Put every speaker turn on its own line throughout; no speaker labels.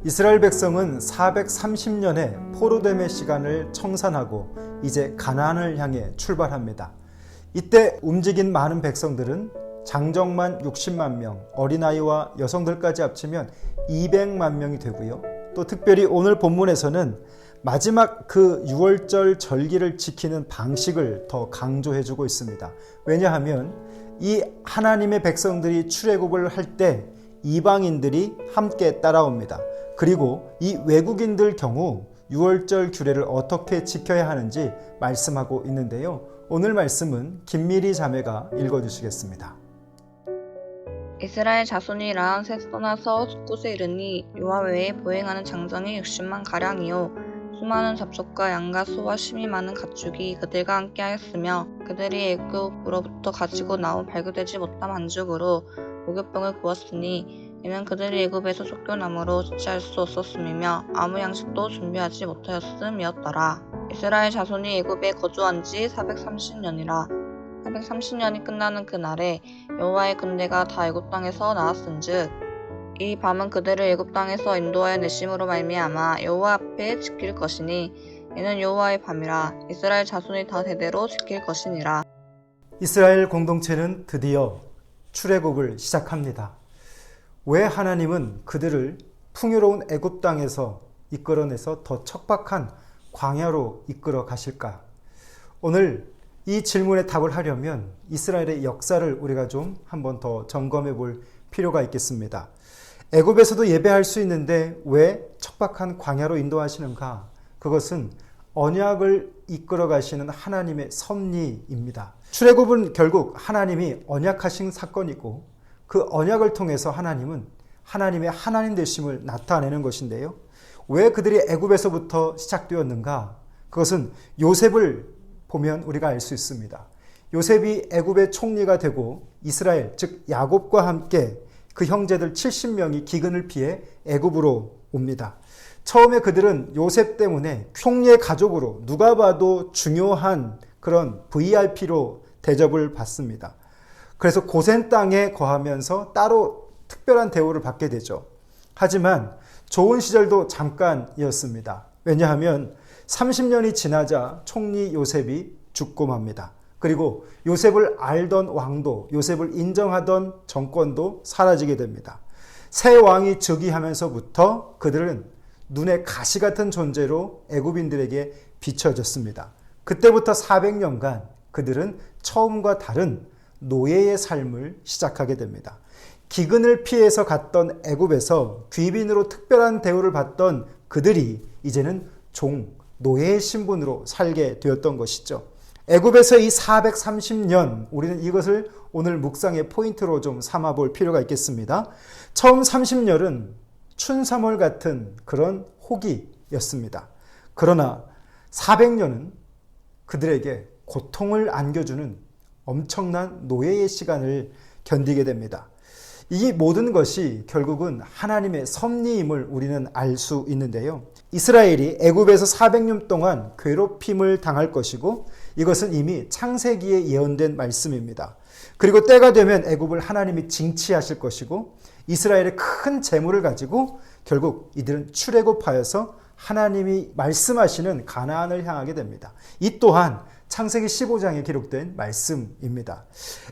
이스라엘 백성은 430년의 포로됨의 시간을 청산하고 이제 가나안을 향해 출발합니다. 이때 움직인 많은 백성들은 장정만 60만 명, 어린아이와 여성들까지 합치면 200만 명이 되고요. 또 특별히 오늘 본문에서는 마지막 그 6월절 절기를 지키는 방식을 더 강조해주고 있습니다. 왜냐하면 이 하나님의 백성들이 출애굽을 할 때 이방인들이 함께 따라옵니다. 그리고 이 외국인들 경우 6월절 규례를 어떻게 지켜야 하는지 말씀하고 있는데요. 오늘 말씀은 김미리 자매가 읽어주시겠습니다.
이스라엘 자손이 라암셋 떠나서 숫곳에 이르니 여호와 외에 보행하는 장정이 60만 가량이요 수많은 잡속과 양과 소와 심이 많은 가축이 그들과 함께 하였으며 그들이 애굽으로부터 가지고 나온 발교되지 못한 반죽으로 목욕병을 구웠으니 이는 그들이 애굽에서 쫓겨남으로 지체할 수 없었음이며 아무 양식도 준비하지 못하였음이었더라. 이스라엘 자손이 애굽에 거주한 지 430년이라 430년이 끝나는 그날에 여호와의 군대가 다 애굽 땅에서 나왔은즉 이 밤은 그들을 애굽 땅에서 인도하여 내심으로 말미암아 여호와 앞에 지킬 것이니 이는 여호와의 밤이라 이스라엘 자손이 다 대대로 지킬 것이니라.
이스라엘 공동체는 드디어 출애굽을 시작합니다. 왜 하나님은 그들을 풍요로운 애굽 땅에서 이끌어내서 더 척박한 광야로 이끌어 가실까? 오늘 이 질문에 답을 하려면 이스라엘의 역사를 우리가 좀 한번 더 점검해 볼 필요가 있겠습니다. 애굽에서도 예배할 수 있는데 왜 척박한 광야로 인도하시는가? 그것은 언약을 이끌어 가시는 하나님의 섭리입니다. 출애굽은 결국 하나님이 언약하신 사건이고 그 언약을 통해서 하나님은 하나님의 하나님 되심을 나타내는 것인데요. 왜 그들이 애굽에서부터 시작되었는가? 그것은 요셉을 보면 우리가 알 수 있습니다. 요셉이 애굽의 총리가 되고 이스라엘 즉 야곱과 함께 그 형제들 70명이 기근을 피해 애굽으로 옵니다. 처음에 그들은 요셉 때문에 총리의 가족으로 누가 봐도 중요한 그런 VIP로 대접을 받습니다. 그래서 고센 땅에 거하면서 따로 특별한 대우를 받게 되죠. 하지만 좋은 시절도 잠깐이었습니다. 왜냐하면 30년이 지나자 총리 요셉이 죽고 맙니다. 그리고 요셉을 알던 왕도, 요셉을 인정하던 정권도 사라지게 됩니다. 새 왕이 즉위하면서부터 그들은 눈에 가시 같은 존재로 애굽인들에게 비춰졌습니다. 그때부터 400년간 그들은 처음과 다른 노예의 삶을 시작하게 됩니다. 기근을 피해서 갔던 애굽에서 귀빈으로 특별한 대우를 받던 그들이 이제는 노예의 신분으로 살게 되었던 것이죠. 애굽에서 이 430년 우리는 이것을 오늘 묵상의 포인트로 좀 삼아 볼 필요가 있겠습니다. 처음 30년은 춘삼월 같은 그런 호기였습니다. 그러나 400년은 그들에게 고통을 안겨주는 엄청난 노예의 시간을 견디게 됩니다. 이 모든 것이 결국은 하나님의 섭리임을 우리는 알 수 있는데요. 이스라엘이 애굽에서 400년 동안 괴롭힘을 당할 것이고 이것은 이미 창세기에 예언된 말씀입니다. 그리고 때가 되면 애굽을 하나님이 징치하실 것이고 이스라엘의 큰 재물을 가지고 결국 이들은 출애굽하여서 하나님이 말씀하시는 가나안을 향하게 됩니다. 이 또한 창세기 15장에 기록된 말씀입니다.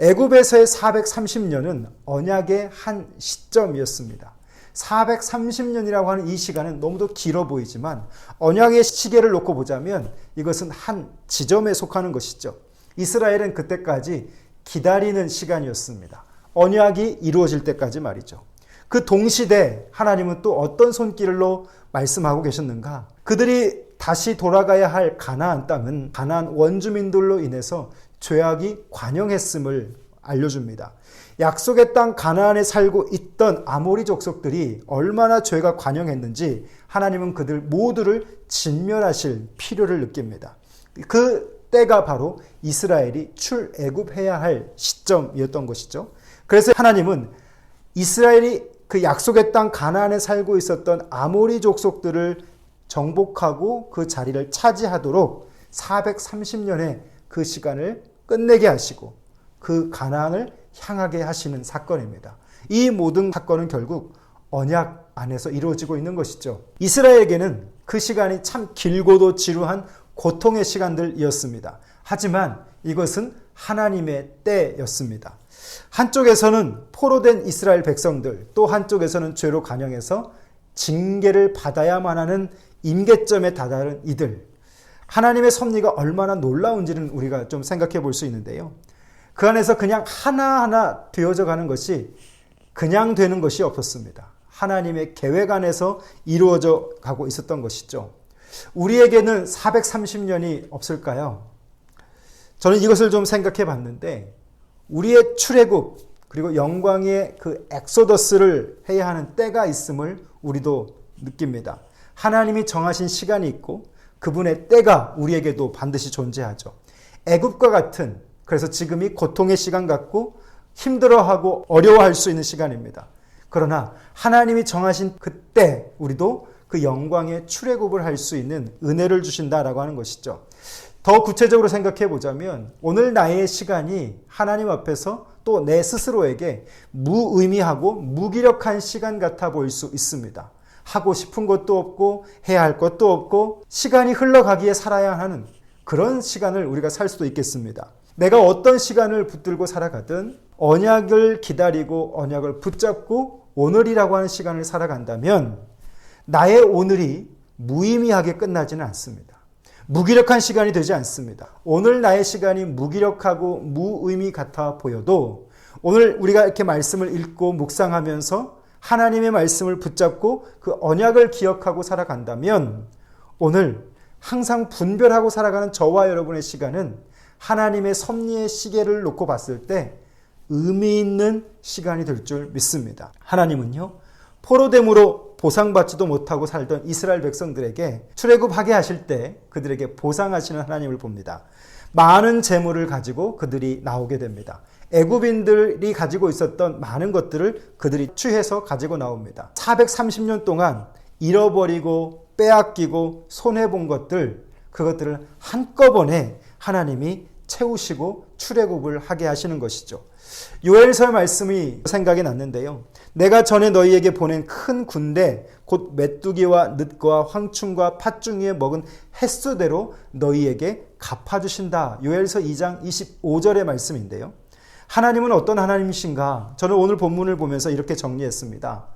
애굽에서의 430년은 언약의 한 시점이었습니다. 430년이라고 하는 이 시간은 너무도 길어 보이지만 언약의 시계를 놓고 보자면 이것은 한 지점에 속하는 것이죠. 이스라엘은 그때까지 기다리는 시간이었습니다. 언약이 이루어질 때까지 말이죠. 그 동시대 하나님은 또 어떤 손길로 말씀하고 계셨는가? 그들이 다시 돌아가야 할 가나안 땅은 가나안 원주민들로 인해서 죄악이 관영했음을 알려줍니다. 약속의 땅 가나안에 살고 있던 아모리 족속들이 얼마나 죄가 관영했는지 하나님은 그들 모두를 진멸하실 필요를 느낍니다. 그 때가 바로 이스라엘이 출애굽해야 할 시점이었던 것이죠. 그래서 하나님은 이스라엘이 그 약속의 땅 가나안에 살고 있었던 아모리 족속들을 정복하고 그 자리를 차지하도록 430년의 그 시간을 끝내게 하시고 그 가나안을 향하게 하시는 사건입니다. 이 모든 사건은 결국 언약 안에서 이루어지고 있는 것이죠. 이스라엘에게는 그 시간이 참 길고도 지루한 고통의 시간들이었습니다. 하지만 이것은 하나님의 때였습니다. 한쪽에서는 포로된 이스라엘 백성들, 또 한쪽에서는 죄로 간영해서 징계를 받아야만 하는 임계점에 다다른 이들. 하나님의 섭리가 얼마나 놀라운지는 우리가 좀 생각해 볼 수 있는데요. 그 안에서 그냥 하나하나 되어져 가는 것이 그냥 되는 것이 없었습니다. 하나님의 계획 안에서 이루어져 가고 있었던 것이죠. 우리에게는 430년이 없을까요? 저는 이것을 좀 생각해 봤는데 우리의 출애굽 그리고 영광의 그 엑소더스를 해야 하는 때가 있음을 우리도 느낍니다. 하나님이 정하신 시간이 있고 그분의 때가 우리에게도 반드시 존재하죠. 애굽과 같은, 그래서 지금이 고통의 시간 같고 힘들어하고 어려워할 수 있는 시간입니다. 그러나 하나님이 정하신 그때 우리도 그 영광의 출애굽을 할 수 있는 은혜를 주신다라고 하는 것이죠. 더 구체적으로 생각해 보자면 오늘 나의 시간이 하나님 앞에서 또 내 스스로에게 무의미하고 무기력한 시간 같아 보일 수 있습니다. 하고 싶은 것도 없고 해야 할 것도 없고 시간이 흘러가기에 살아야 하는 그런 시간을 우리가 살 수도 있겠습니다. 내가 어떤 시간을 붙들고 살아가든 언약을 기다리고 언약을 붙잡고 오늘이라고 하는 시간을 살아간다면 나의 오늘이 무의미하게 끝나지는 않습니다. 무기력한 시간이 되지 않습니다. 오늘 나의 시간이 무기력하고 무의미 같아 보여도 오늘 우리가 이렇게 말씀을 읽고 묵상하면서 하나님의 말씀을 붙잡고 그 언약을 기억하고 살아간다면 오늘 항상 분별하고 살아가는 저와 여러분의 시간은 하나님의 섭리의 시계를 놓고 봤을 때 의미 있는 시간이 될 줄 믿습니다. 하나님은요, 포로됨으로 보상받지도 못하고 살던 이스라엘 백성들에게 출애굽하게 하실 때 그들에게 보상하시는 하나님을 봅니다. 많은 재물을 가지고 그들이 나오게 됩니다. 애굽인들이 가지고 있었던 많은 것들을 그들이 취해서 가지고 나옵니다. 430년 동안 잃어버리고 빼앗기고 손해본 것들, 그것들을 한꺼번에 하나님이 채우시고 출애굽을 하게 하시는 것이죠. 요엘서 말씀이 생각이 났는데요. 내가 전에 너희에게 보낸 큰 군대 곧 메뚜기와 늑과 황충과 팥중이에 먹은 횟수대로 너희에게 갚아주신다. 요엘서 2장 25절의 말씀인데요. 하나님은 어떤 하나님이신가? 저는 오늘 본문을 보면서 이렇게 정리했습니다.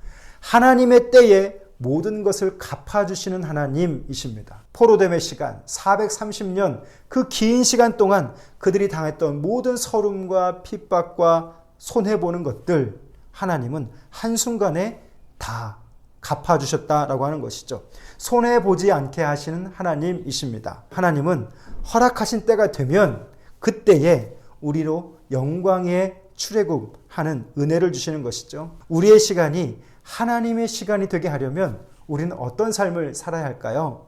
하나님의 때에 모든 것을 갚아주시는 하나님이십니다. 포로됨의 시간 430년 그 긴 시간 동안 그들이 당했던 모든 서름과 핍박과 손해보는 것들 하나님은 한순간에 다 갚아주셨다라고 하는 것이죠. 손해보지 않게 하시는 하나님이십니다. 하나님은 허락하신 때가 되면 그때에 우리로 영광의 출애굽하는 은혜를 주시는 것이죠. 우리의 시간이 하나님의 시간이 되게 하려면 우리는 어떤 삶을 살아야 할까요?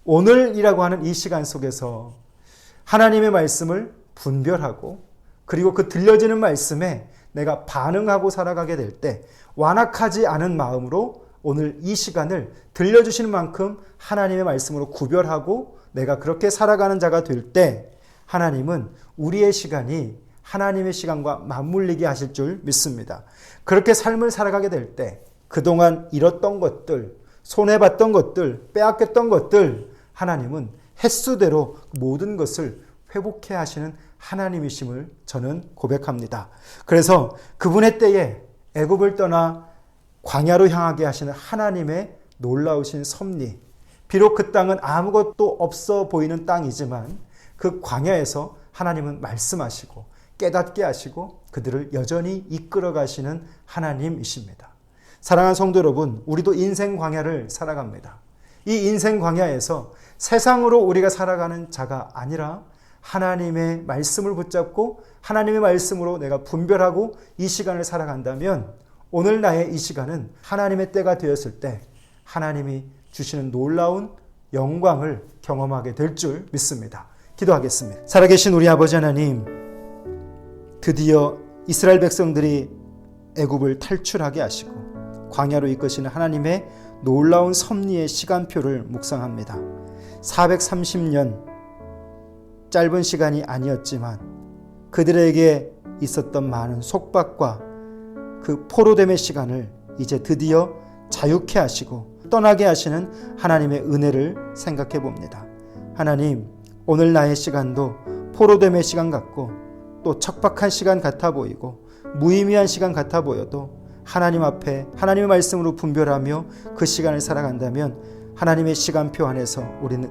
오늘이라고 하는 이 시간 속에서 하나님의 말씀을 분별하고 그리고 그 들려지는 말씀에 내가 반응하고 살아가게 될 때 완악하지 않은 마음으로 오늘 이 시간을 들려주시는 만큼 하나님의 말씀으로 구별하고 내가 그렇게 살아가는 자가 될 때 하나님은 우리의 시간이 하나님의 시간과 맞물리게 하실 줄 믿습니다. 그렇게 삶을 살아가게 될 때 그동안 잃었던 것들, 손해봤던 것들, 빼앗겼던 것들 하나님은 횟수대로 모든 것을 회복해 하시는 하나님이심을 저는 고백합니다. 그래서 그분의 때에 애굽을 떠나 광야로 향하게 하시는 하나님의 놀라우신 섭리, 비록 그 땅은 아무것도 없어 보이는 땅이지만 그 광야에서 하나님은 말씀하시고 깨닫게 하시고 그들을 여전히 이끌어 가시는 하나님이십니다. 사랑하는 성도 여러분, 우리도 인생 광야를 살아갑니다. 이 인생 광야에서 세상으로 우리가 살아가는 자가 아니라 하나님의 말씀을 붙잡고 하나님의 말씀으로 내가 분별하고 이 시간을 살아간다면 오늘 나의 이 시간은 하나님의 때가 되었을 때 하나님이 주시는 놀라운 영광을 경험하게 될 줄 믿습니다. 기도하겠습니다. 살아계신 우리 아버지 하나님, 드디어 이스라엘 백성들이 애굽을 탈출하게 하시고 광야로 이끄시는 하나님의 놀라운 섭리의 시간표를 묵상합니다. 430년 짧은 시간이 아니었지만 그들에게 있었던 많은 속박과 그 포로됨의 시간을 이제 드디어 자유케 하시고 떠나게 하시는 하나님의 은혜를 생각해 봅니다. 하나님, 오늘 나의 시간도 포로됨의 시간 같고 또 척박한 시간 같아 보이고 무의미한 시간 같아 보여도 하나님 앞에 하나님의 말씀으로 분별하며 그 시간을 살아간다면 하나님의 시간표 안에서 우리는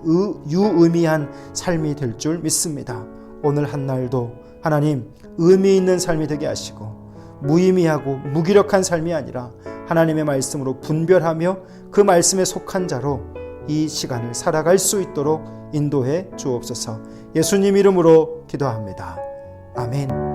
유의미한 삶이 될 줄 믿습니다. 오늘 한 날도 하나님 의미 있는 삶이 되게 하시고 무의미하고 무기력한 삶이 아니라 하나님의 말씀으로 분별하며 그 말씀에 속한 자로 이 시간을 살아갈 수 있도록 인도해 주옵소서. 예수님 이름으로 기도합니다. 아멘.